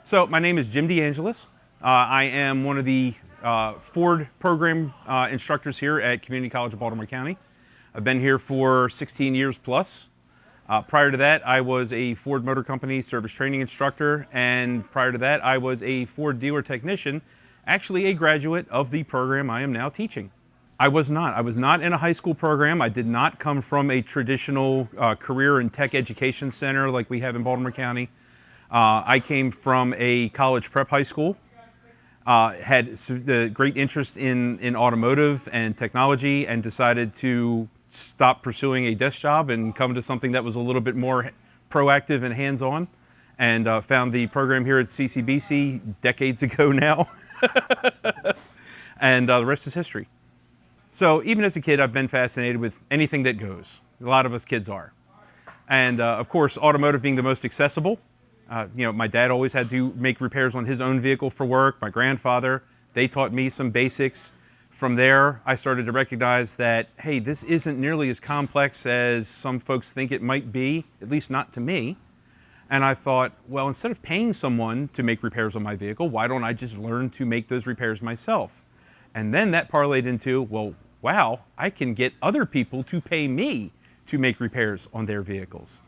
So my name is Jim DeAngelis. I am one of the Ford program instructors here at Community College of Baltimore County. I've been here for 16 years plus. Prior to that, I was a Ford Motor Company service training instructor, and prior to that, I was a Ford dealer technician, actually a graduate of the program I am now teaching. I was not. I was not in a high school program. I did not come from a traditional career and tech education center like we have in Baltimore County. I came from a college prep high school, had great interest in automotive and technology, and decided to stop pursuing a desk job and come to something that was a little bit more proactive and hands-on, and found the program here at CCBC decades ago now. And the rest is history. So even as a kid, I've been fascinated with anything that goes. A lot of us kids are. And of course, automotive being the most accessible. My dad always had to make repairs on his own vehicle for work. My grandfather, they taught me some basics. From there, I started to recognize that, hey, this isn't nearly as complex as some folks think it might be, at least not to me. And I thought, well, instead of paying someone to make repairs on my vehicle, why don't I just learn to make those repairs myself? And then that parlayed into, well, wow, I can get other people to pay me to make repairs on their vehicles.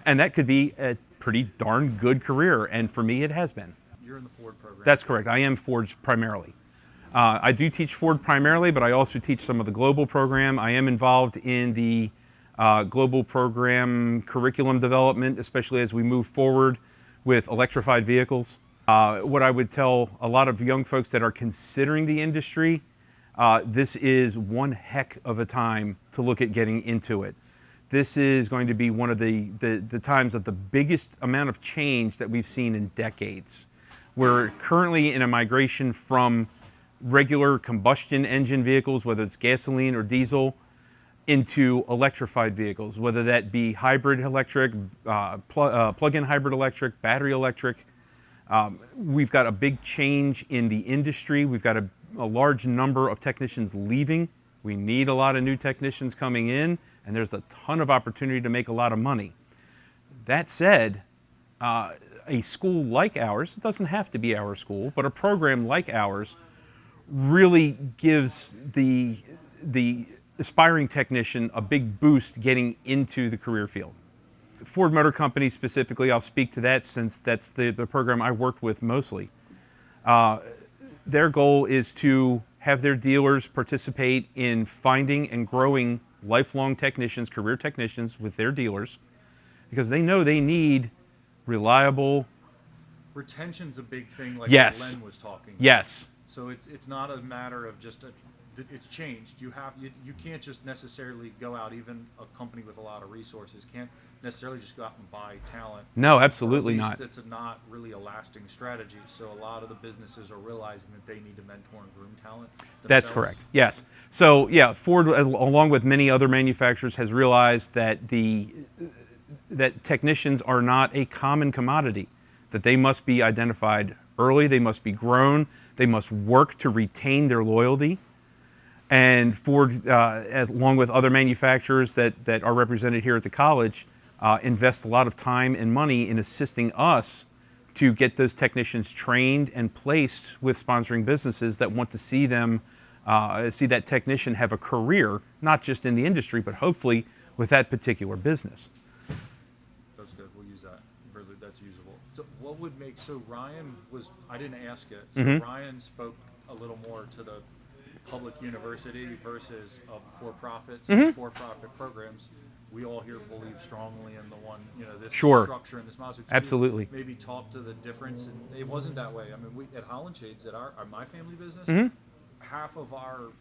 And that could be a pretty darn good career, and for me it has been. You're in the Ford program. That's correct. I am Ford's primarily. I do teach Ford primarily, but I also teach some of the global program. I am involved in the global program curriculum development, especially as we move forward with electrified vehicles. What I would tell a lot of young folks that are considering the industry, this is one heck of a time to look at getting into it. This is going to be one of the times of the biggest amount of change that we've seen in decades. We're currently in a migration from regular combustion engine vehicles, whether it's gasoline or diesel, into electrified vehicles, whether that be hybrid electric, plug-in hybrid electric, battery electric. We've got a big change in the industry. We've got a large number of technicians leaving. We need a lot of new technicians coming in, and there's a ton of opportunity to make a lot of money. That said, a school like ours, it doesn't have to be our school, but a program like ours really gives the aspiring technician a big boost getting into the career field. Ford Motor Company specifically, I'll speak to that since that's the program I worked with mostly. Their goal is to have their dealers participate in finding and growing lifelong technicians, career technicians with their dealers, because they know they need reliable. Retention's a big thing, like Yes. Len was talking about. Yes. So it's not a matter of just it's changed. You can't just necessarily go out. Even a company with a lot of resources can't necessarily just go out and buy talent. No, absolutely Or at least not. It's not really a lasting strategy. So a lot of the businesses are realizing that they need to mentor and groom talent themselves. That's correct. Yes. So yeah, Ford, along with many other manufacturers, has realized that that technicians are not a common commodity, that they must be identified early, they must be grown, they must work to retain their loyalty. And Ford, along with other manufacturers that are represented here at the college, invest a lot of time and money in assisting us to get those technicians trained and placed with sponsoring businesses that want to see them, see that technician have a career, not just in the industry, but hopefully with that particular business. That's good. We'll use that. That's usable. So what would make, so Ryan was, I didn't ask it. So Ryan spoke a little more to the public university versus for-profits and for-profit programs. We all here believe strongly in the one, this structure and this model. So Absolutely. Maybe talk to the difference. And it wasn't that way. I mean, we at Hollenshades, at my family business, half of our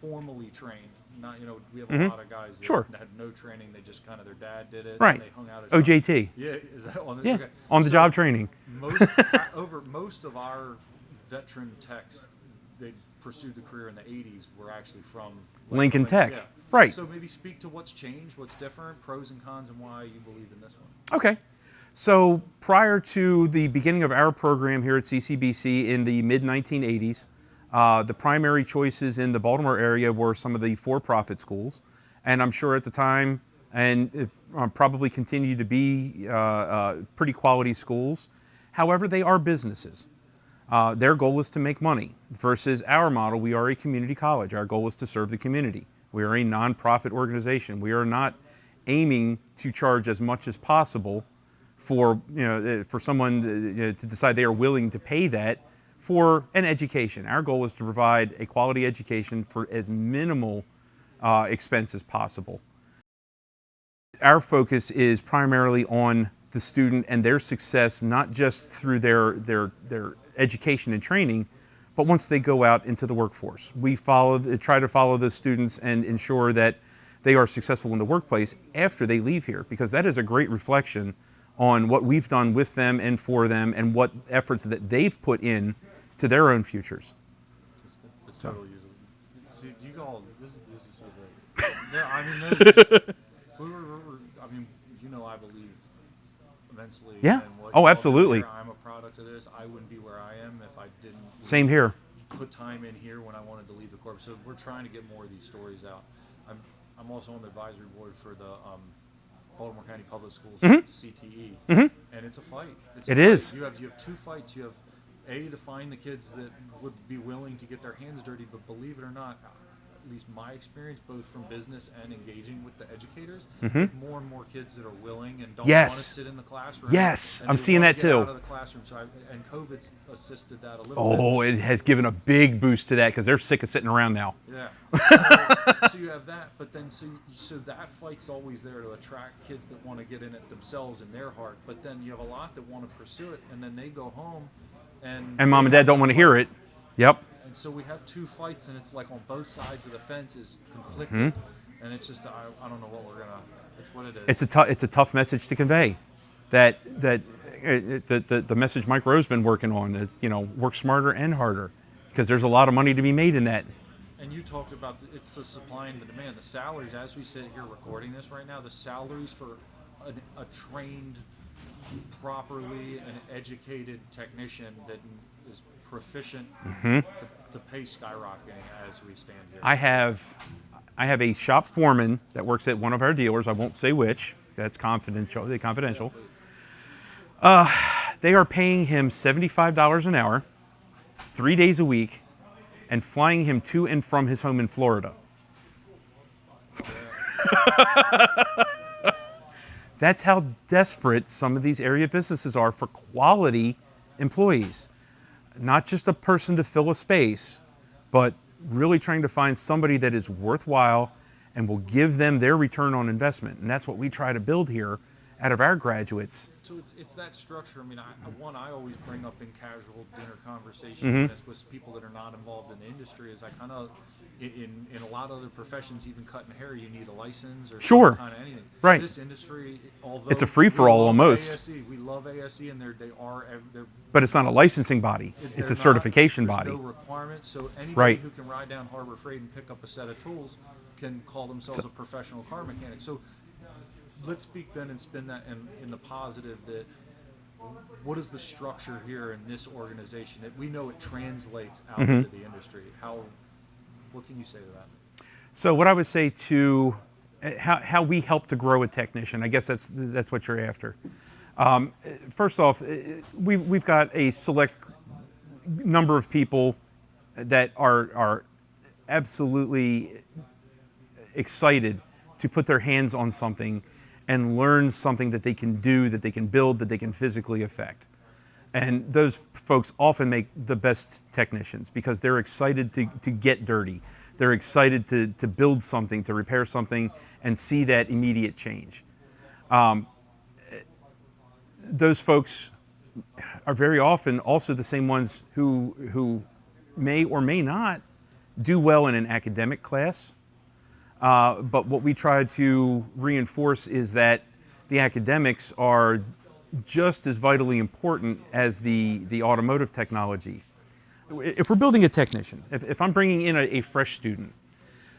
formally trained, not, we have a lot of guys that had no training. They just kind of, their dad did it. Right. And they hung out at OJT. Yeah. Is that on the, Yeah. okay. On the job training. Most of our veteran techs, they pursued the career in the 80s, were actually from Lincoln Tech. Yeah. Right. So maybe speak to what's changed, what's different, pros and cons, and why you believe in this one. Okay. So prior to the beginning of our program here at CCBC in the mid-1980s, the primary choices in the Baltimore area were some of the for-profit schools. And I'm sure at the time, and it probably continue to be pretty quality schools, However, they are businesses. Their goal is to make money versus our model. We are a community college. Our goal is to serve the community. We are a nonprofit organization. We are not aiming to charge as much as possible for someone to decide they are willing to pay that for an education. Our goal is to provide a quality education for as minimal expense as possible. Our focus is primarily on the student and their success, not just through their education and training, but once they go out into the workforce. We try to follow those students and ensure that they are successful in the workplace after they leave here, because that is a great reflection on what we've done with them and for them and what efforts that they've put in to their own futures. It's totally usable. See, you all, this is so great. Yeah, I mean, I mean, I believe immensely. Yeah. In what Oh, you all do absolutely. here. I'm a product of this. I wouldn't be where I am if I didn't. Same here. Put time in here when I wanted to leave the corp. So we're trying to get more of these stories out. I'm also on the advisory board for the Baltimore County Public Schools CTE, and it's a fight. It is. You have two fights. You have to find the kids that would be willing to get their hands dirty, but believe it or not, at least my experience, both from business and engaging with the educators, more and more kids that are willing and don't want to sit in the classroom. Yes, and I'm they seeing wanna that get too. Out of the classroom, and COVID's assisted that a little bit. Oh, it has given a big boost to that because they're sick of sitting around now. Yeah. So you have that, but then so that fight's always there to attract kids that want to get in it themselves in their heart. But then you have a lot that want to pursue it, and then they go home, and mom and dad don't want to hear it. Yep. And so we have two fights, and it's like on both sides of the fence is conflicted, and it's just I don't know what we're gonna. It's what it is. It's a tough message to convey. That the message Mike Rowe's been working on is work smarter and harder, because there's a lot of money to be made in that. And you talked about it's the supply and the demand. The salaries, as we sit here recording this right now, the salaries for a trained, properly and educated technician that is proficient, the pay skyrocketing as we stand here. I have a shop foreman that works at one of our dealers. I won't say which. That's confidential. They are paying him $75 an hour, 3 days a week, and flying him to and from his home in Florida. That's how desperate some of these area businesses are for quality employees. Not just a person to fill a space, but really trying to find somebody that is worthwhile and will give them their return on investment. And that's what we try to build here out of our graduates. So it's that structure. I mean, I always bring up in casual dinner conversation with people that are not involved in the industry is I kind of, in a lot of other professions, even cutting hair, you need a license or some kind of anything. Right. This industry, although it's a free-for-all almost. ASE, we love ASE, and they're but it's not a licensing body. It's a certification body. There's no requirement. So anybody who can ride down Harbor Freight and pick up a set of tools can call themselves a professional car mechanic. So let's speak then and spin that in the positive that what is the structure here in this organization that we know it translates out into the industry? What can you say to that? So what I would say to how we help to grow a technician, I guess that's what you're after. First off, we've got a select number of people that are absolutely excited to put their hands on something and learn something that they can do, that they can build, that they can physically affect. And those folks often make the best technicians because they're excited to get dirty. They're excited to build something, to repair something, and see that immediate change. Those folks are very often also the same ones who may or may not do well in an academic class. But what we try to reinforce is that the academics are just as vitally important as the automotive technology. If we're building a technician, if I'm bringing in a fresh student,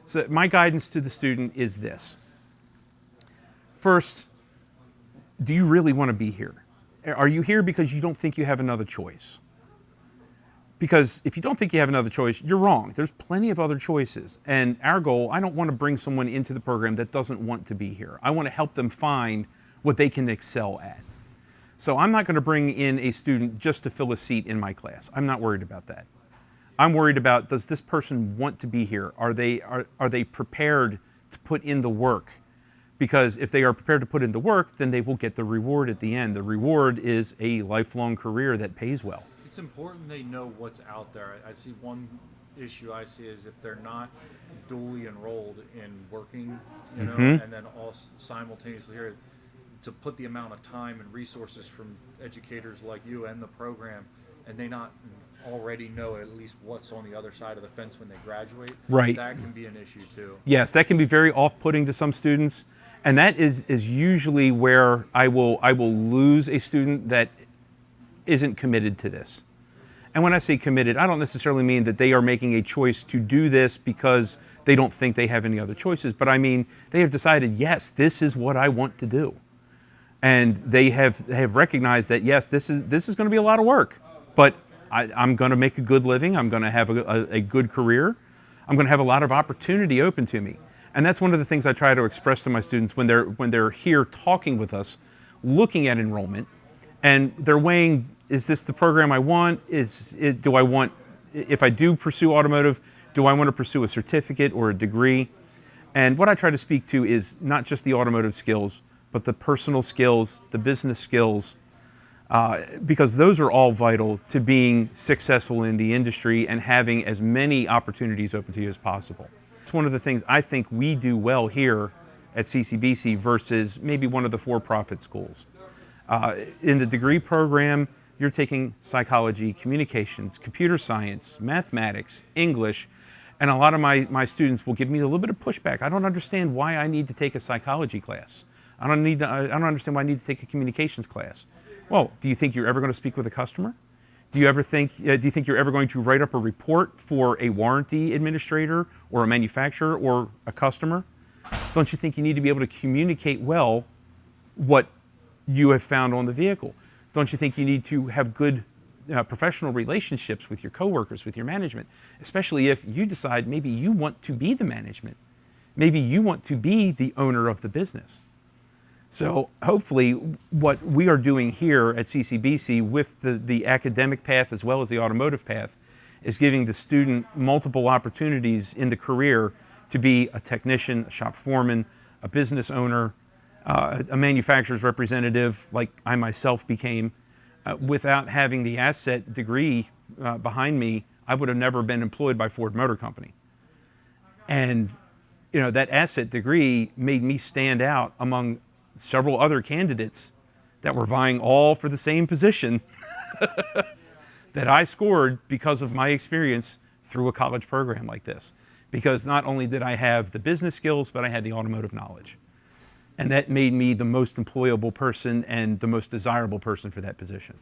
so my guidance to the student is this. First, do you really want to be here? Are you here because you don't think you have another choice? Because if you don't think you have another choice, you're wrong. There's plenty of other choices. And our goal, I don't want to bring someone into the program that doesn't want to be here. I want to help them find what they can excel at. So I'm not going to bring in a student just to fill a seat in my class. I'm not worried about that. I'm worried about, does this person want to be here? Are they prepared to put in the work? Because if they are prepared to put in the work, then they will get the reward at the end. The reward is a lifelong career that pays well. It's important they know what's out there. I see one issue I see is if they're not dually enrolled in working, and then also simultaneously here, to put the amount of time and resources from educators like you and the program, and they not already know at least what's on the other side of the fence when they graduate. Right. That can be an issue too. Yes, that can be very off-putting to some students, and that is usually where I will lose a student that isn't committed to this. And when I say committed, I don't necessarily mean that they are making a choice to do this because they don't think they have any other choices, but I mean they have decided, yes, this is what I want to do. And they have recognized that, yes, this is going to be a lot of work, but I'm going to make a good living. I'm going to have a good career. I'm going to have a lot of opportunity open to me. And that's one of the things I try to express to my students when they're here talking with us, looking at enrollment, and they're weighing, is this the program I want? Do I want, if I do pursue automotive, do I want to pursue a certificate or a degree? And what I try to speak to is not just the automotive skills, but the personal skills, the business skills, because those are all vital to being successful in the industry and having as many opportunities open to you as possible. It's one of the things I think we do well here at CCBC versus maybe one of the for-profit schools. In the degree program, you're taking psychology, communications, computer science, mathematics, English, and a lot of my students will give me a little bit of pushback. I don't understand why I need to take a psychology class. I don't understand why I need to take a communications class. Well, do you think you're ever going to speak with a customer? Do you think you're ever going to write up a report for a warranty administrator or a manufacturer or a customer? Don't you think you need to be able to communicate well what you have found on the vehicle? Don't you think you need to have good professional relationships with your coworkers, with your management, especially if you decide maybe you want to be the management, maybe you want to be the owner of the business? So hopefully what we are doing here at CCBC with the academic path as well as the automotive path is giving the student multiple opportunities in the career to be a technician, a shop foreman, a business owner, a manufacturer's representative like I myself became. Without having the asset degree behind me, I would have never been employed by Ford Motor Company. And that asset degree made me stand out among several other candidates that were vying all for the same position that I scored because of my experience through a college program like this. Because not only did I have the business skills, but I had the automotive knowledge. And that made me the most employable person and the most desirable person for that position.